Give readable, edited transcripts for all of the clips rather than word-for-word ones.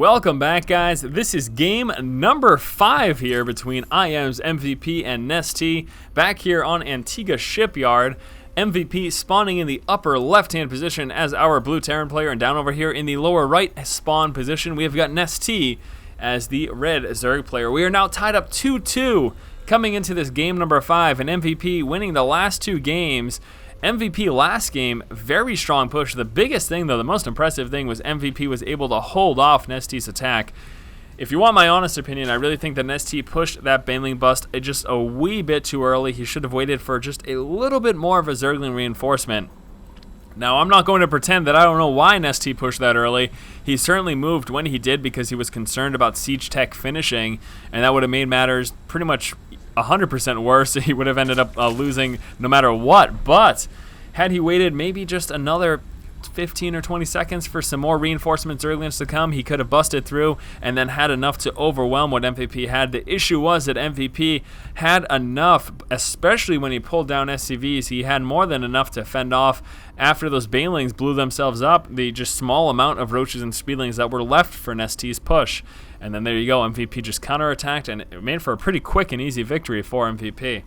Welcome back, guys. This is game number 5 here between IM's MVP and Nestea. Back here on Antigua Shipyard. MVP spawning in the upper left-hand position as our blue Terran player, and down over here in the lower right spawn position, we have got Nestea as the red Zerg player. We are now tied up 2-2 coming into this game number 5, and MVP winning the last 2 games. MVP last game, very strong push. The biggest thing, though, the most impressive thing, was MVP was able to hold off Nestea's attack. If you want my honest opinion, I really think that Nestea pushed that Baneling bust just a wee bit too early. He should have waited for just a little bit more of a Zergling reinforcement. Now, I'm not going to pretend that I don't know why Nestea pushed that early. He certainly moved when he did because he was concerned about siege tech finishing, and that would have made matters pretty much 100% worse. He would have ended up losing no matter what. But had he waited maybe just another 15 or 20 seconds for some more reinforcement Zerglings to come, he could have busted through and then had enough to overwhelm what MVP had. The issue was that MVP had enough, especially when he pulled down SCVs. He had more than enough to fend off after those Banelings blew themselves up, the just small amount of Roaches and Speedlings that were left for Nestea's push. And then there you go, MVP just counterattacked, and it made for a pretty quick and easy victory for MVP.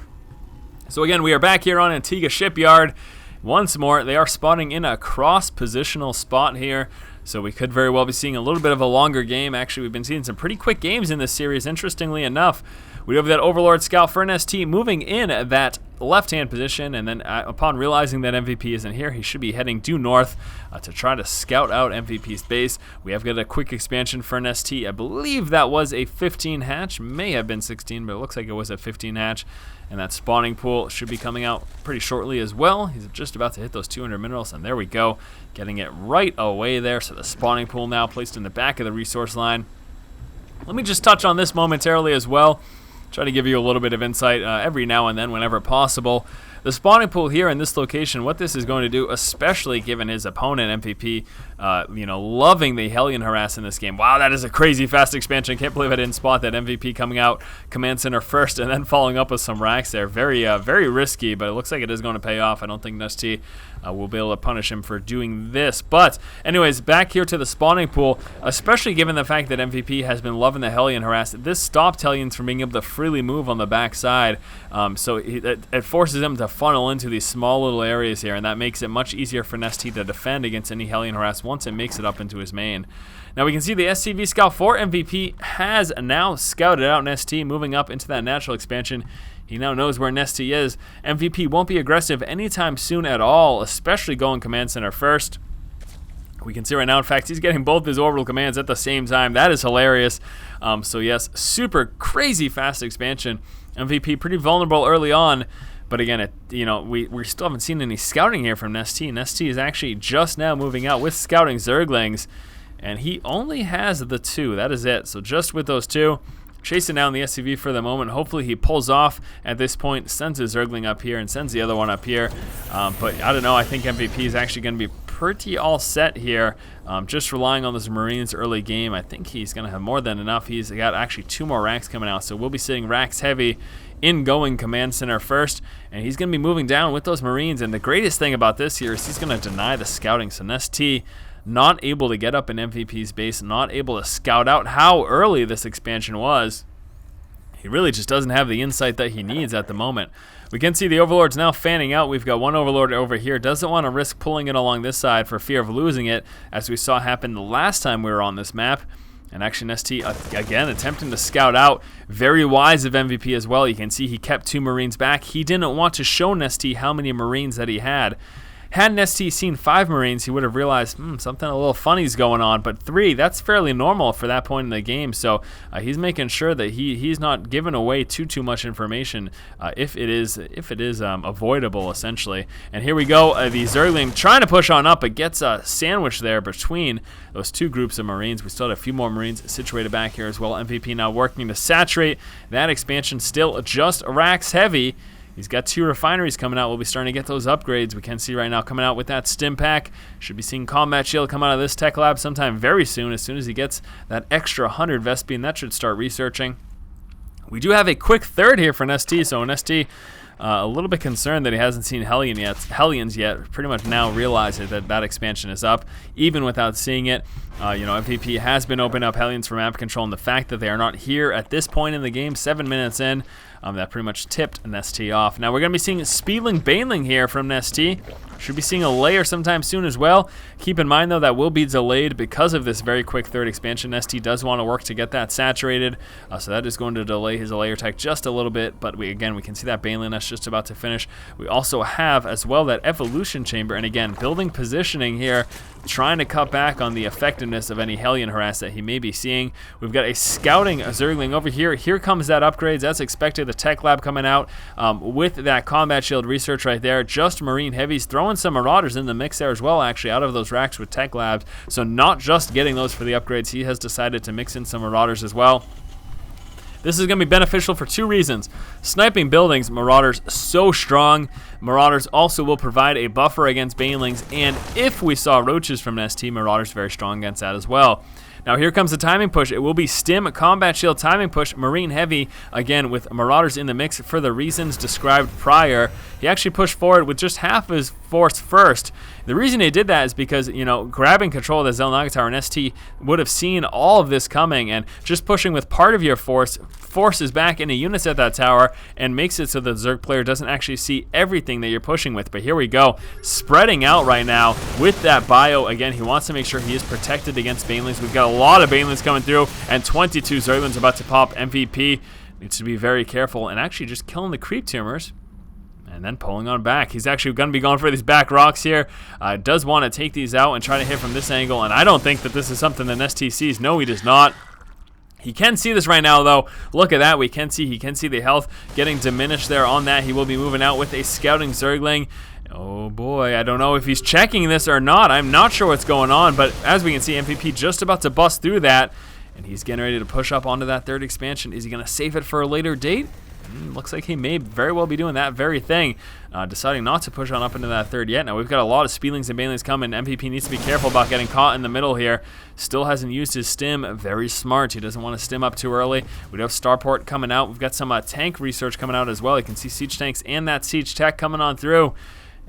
So again, we are back here on Antigua Shipyard. Once more, they are spawning in a cross-positional spot here, so we could very well be seeing a little bit of a longer game. Actually, we've been seeing some pretty quick games in this series, interestingly enough. We have that Overlord Scout for Nestea moving in that left-hand position, and then upon realizing that MVP isn't here, he should be heading due north to try to scout out MVP's base. We have got a quick expansion for Nestea. I believe that was a 15 hatch, may have been 16, but it looks like it was a 15 hatch. And that spawning pool should be coming out pretty shortly as well. He's just about to hit those 200 minerals, and there we go, getting it right away there. So the spawning pool now placed in the back of the resource line. Let me just touch on this momentarily as well. Try to give you a little bit of insight every now and then whenever possible. The spawning pool here in this location, what this is going to do, especially given his opponent, MVP, loving the Hellion harass in this game. Wow, that is a crazy fast expansion. Can't believe I didn't spot that MVP coming out command center first and then following up with some racks there. Very risky, but it looks like it is going to pay off. I don't think Nestea will be able to punish him for doing this. But anyways, back here to the spawning pool, especially given the fact that MVP has been loving the Hellion harass, this stopped Hellions from being able to freely move on the backside. So it forces him to funnel into these small little areas here, and that makes it much easier for Nestea to defend against any Hellion harass once it makes it up into his main. Now we can see the SCV scout for MVP has now scouted out Nestea, moving up into that natural expansion. He now knows where Nestea is. MVP won't be aggressive anytime soon at all, especially going command center first. We can see right now, in fact, he's getting both his orbital commands at the same time. That is hilarious. So yes, super crazy fast expansion. MVP pretty vulnerable early on. But again, we still haven't seen any scouting here from Nestea. Nestea is actually just now moving out with scouting Zerglings, and he only has the 2. That is it. So just with those 2, chasing down the SCV for the moment. Hopefully he pulls off at this point, sends his Zergling up here, and sends the other one up here. But I don't know. I think MVP is actually going to be pretty all set here. Just relying on those Marines early game. I think he's going to have more than enough. He's got actually 2 more racks coming out, so we'll be sitting racks heavy in going command center first, and he's going to be moving down with those Marines. And the greatest thing about this here is he's going to deny the scouting. So Nestea not able to get up in MVP's base, not able to scout out how early this expansion was. He really just doesn't have the insight that he needs at the moment. We can see the Overlord's now fanning out. We've got one Overlord over here. Doesn't want to risk pulling it along this side for fear of losing it, as we saw happen the last time we were on this map. And actually Nestea, again, attempting to scout out. Very wise of MVP as well. You can see he kept 2 Marines back. He didn't want to show Nestea how many Marines that he had. Had Nestea seen 5 Marines, he would have realized something a little funny's going on. But 3, that's fairly normal for that point in the game. So he's making sure that he's not giving away too much information if it is avoidable, essentially. And here we go, the Zergling trying to push on up, but gets a sandwich there between those 2 groups of Marines. We still have a few more Marines situated back here as well. MVP now working to saturate that expansion, still just racks heavy. He's got 2 refineries coming out. We'll be starting to get those upgrades. We can see right now coming out with that stim pack. Should be seeing combat shield come out of this tech lab sometime very soon, as soon as he gets that extra 100 Vespene. That should start researching. We do have a quick third here for Nestea. So Nestea A little bit concerned that he hasn't seen Hellions yet. Pretty much now realizes that that expansion is up, even without seeing it. MVP has been opening up Hellions for map control, and the fact that they are not here at this point in the game, 7 minutes in, that pretty much tipped Nestea off. Now we're going to be seeing Speedling Baneling here from Nestea. Should be seeing a layer sometime soon as well. Keep in mind, though, that will be delayed because of this very quick third expansion. Nestea does want to work to get that saturated, so that is going to delay his layer tech just a little bit, but we can see that Baneling that's just about to finish. We also have, as well, that Evolution Chamber, and again, building positioning here, trying to cut back on the effectiveness of any Hellion harass that he may be seeing. We've got a scouting Zergling over here. Here comes that upgrades, as expected, the Tech Lab coming out with that Combat Shield research right there. Just Marine Heavies, throwing some Marauders in the mix there as well, actually, out of those racks with Tech Labs. So not just getting those for the upgrades, he has decided to mix in some Marauders as well. This is going to be beneficial for 2 reasons. Sniping buildings, Marauders so strong. Marauders also will provide a buffer against Banelings, and if we saw Roaches from Nestea, Marauders very strong against that as well. Now here comes the timing push. It will be Stim, Combat Shield, timing push, Marine Heavy, again with Marauders in the mix for the reasons described prior. He actually pushed forward with just half his force first. The reason he did that is because, grabbing control of the Xel'Naga Tower, and ST would have seen all of this coming, and just pushing with part of your force forces back into units at that tower and makes it so the Zerg player doesn't actually see everything that you're pushing with. But here we go, spreading out right now with that bio. Again, he wants to make sure he is protected against Banelings. We've got a lot of Banelings coming through, and 22 Zerglings about to pop. MVP needs to be very careful and actually just killing the creep tumors and then pulling on back. He's actually going to be going for these back rocks here. Does want to take these out and try to hit from this angle, and I don't think that this is something that ST sees. No, he does not. He can see this right now, though. Look at that. He can see the health getting diminished there on that. He will be moving out with a scouting Zergling. Oh boy, I don't know if he's checking this or not. I'm not sure what's going on, but as we can see, MVP just about to bust through that, and he's getting ready to push up onto that third expansion. Is he going to save it for a later date? Looks like he may very well be doing that very thing, deciding not to push on up into that third yet. Now we've got a lot of Speedlings and Banelings coming. MVP needs to be careful about getting caught in the middle here. Still hasn't used his stim. Very smart. He doesn't want to stim up too early. We do have Starport coming out. We've got some tank research coming out as well. You can see siege tanks and that siege tech coming on through.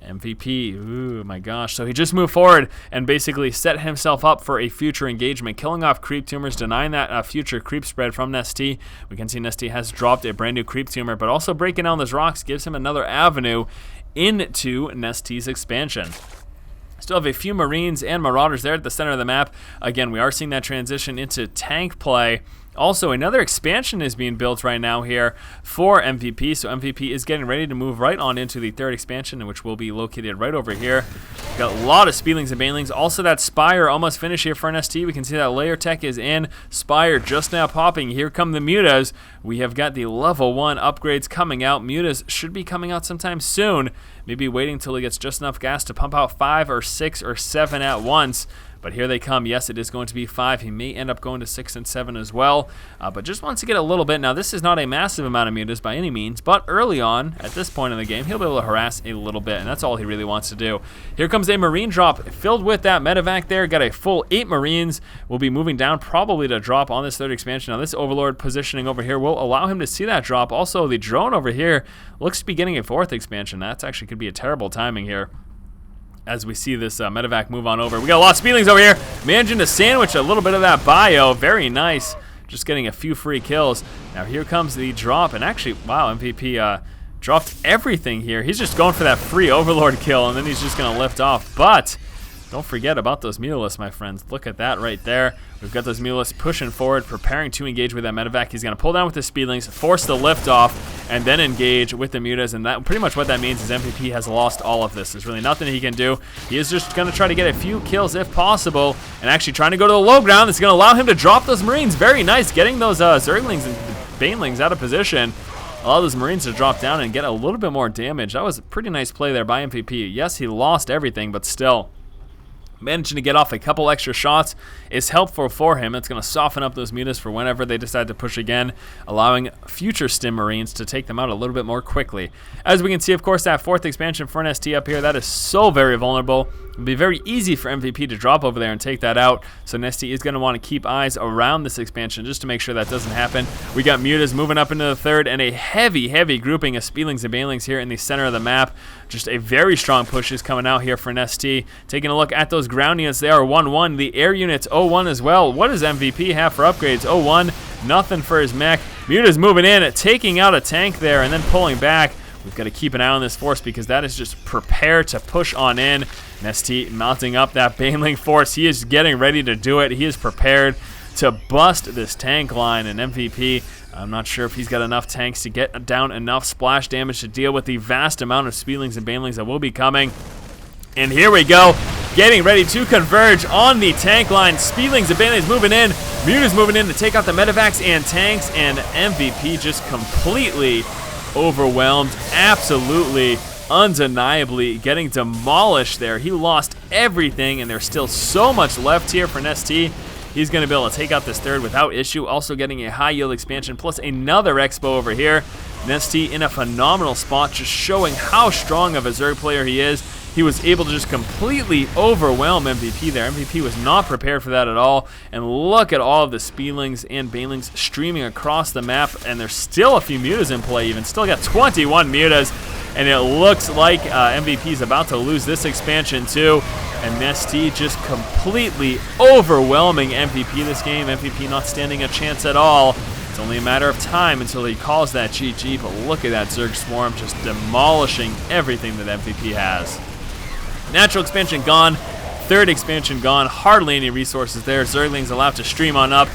MVP, ooh my gosh. So he just moved forward and basically set himself up for a future engagement, killing off creep tumors, denying that future creep spread from Nestea. We can see Nestea has dropped a brand new creep tumor, but also breaking down those rocks gives him another avenue into Nestea's expansion. Still have a few Marines and Marauders there at the center of the map. Again, we are seeing that transition into tank play. Also, another expansion is being built right now here for MVP, so MVP is getting ready to move right on into the third expansion, which will be located right over here. We've got a lot of Speedlings and Banelings. Also, that Spire almost finished here for NST. We can see that layer tech is in. Spire just now popping. Here come the Mutas. We have got the level 1 upgrades coming out. Mutas should be coming out sometime soon. Maybe waiting until he gets just enough gas to pump out 5 or 6 or 7 at once. But here they come. Yes, it is going to be 5. He may end up going to 6 and 7 as well. But just wants to get a little bit. Now, this is not a massive amount of mutas by any means. But early on, at this point in the game, he'll be able to harass a little bit. And that's all he really wants to do. Here comes a Marine drop filled with that medevac there. Got a full 8 Marines. We'll be moving down probably to drop on this third expansion. Now, this Overlord positioning over here will allow him to see that drop. Also, the drone over here looks to be getting a 4th expansion. That's actually could be a terrible timing here as we see this medevac move on over. We got a lot of Speedlings over here. Managing to sandwich a little bit of that bio. Very nice. Just getting a few free kills. Now here comes the drop. And actually, wow, MVP dropped everything here. He's just going for that free Overlord kill, and then he's just going to lift off. But don't forget about those Mutalisks, my friends. Look at that right there. We've got those Mutalisks pushing forward, preparing to engage with that medevac. He's going to pull down with the Speedlings, force the lift off, and then engage with the Mutas. And that pretty much what that means is MVP has lost all of this. There's really nothing he can do. He is just going to try to get a few kills if possible, and actually trying to go to the low ground. It's going to allow him to drop those Marines. Very nice, getting those Zerglings and Banelings out of position. Allow those Marines to drop down and get a little bit more damage. That was a pretty nice play there by MVP. Yes, he lost everything, but still, managing to get off a couple extra shots is helpful for him. It's going to soften up those mutas for whenever they decide to push again, allowing future Stim Marines to take them out a little bit more quickly. As we can see, of course, that 4th expansion for NST up here, that is so very vulnerable. It'll be very easy for MVP to drop over there and take that out, so Nestea is going to want to keep eyes around this expansion just to make sure that doesn't happen. We got Mutas moving up into the third, and a heavy grouping of Spielings and Banelings here in the center of the map. Just a very strong push is coming out here for Nestea. Taking a look at those ground units, they are 1-1. The air units 0-1 as well. What does MVP have for upgrades? 0-1, nothing for his mech. Muta's moving in, taking out a tank there, and then pulling back. We've got to keep an eye on this force because that is just prepared to push on in. Nestea mounting up that Baneling force. He is getting ready to do it. He is prepared to bust this tank line. And MVP, I'm not sure if he's got enough tanks to get down enough splash damage to deal with the vast amount of Spielings and Banelings that will be coming. And here we go, getting ready to converge on the tank line. Spielings and Banelings moving in. Muta's moving in to take out the medevacs and tanks. And MVP just completely overwhelmed, absolutely, undeniably getting demolished there. He lost everything, and there's still so much left here for Nestea. He's going to be able to take out this third without issue, also getting a high yield expansion plus another expo over here. Nestea in a phenomenal spot, just showing how strong of a Zerg player he is. He was able to just completely overwhelm MVP there. MVP was not prepared for that at all. And look at all of the Spielings and Banelings streaming across the map. And there's still a few Mutas in play even. Still got 21 Mutas. And it looks like MVP is about to lose this expansion too. And Nestea just completely overwhelming MVP this game. MVP not standing a chance at all. It's only a matter of time until he calls that GG. But look at that Zerg Swarm just demolishing everything that MVP has. Natural expansion gone, third expansion gone, hardly any resources there. Zerglings allowed to stream on up.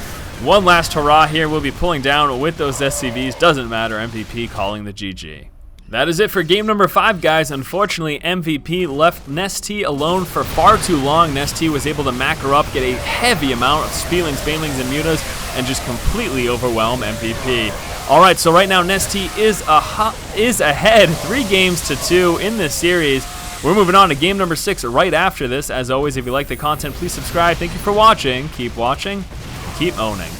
One last hurrah here. We'll be pulling down with those SCVs. Doesn't matter, MVP calling the GG. That is it for game number 5, guys. Unfortunately, MVP left Nestea alone for far too long. Nestea was able to macro up, get a heavy amount of Spielings, Banelings, and Mutas, and just completely overwhelm MVP. All right, so right now Nestea is ahead 3-2 in this series. We're moving on to game number 6 right after this. As always, if you like the content, please subscribe. Thank you for watching. Keep watching. Keep owning.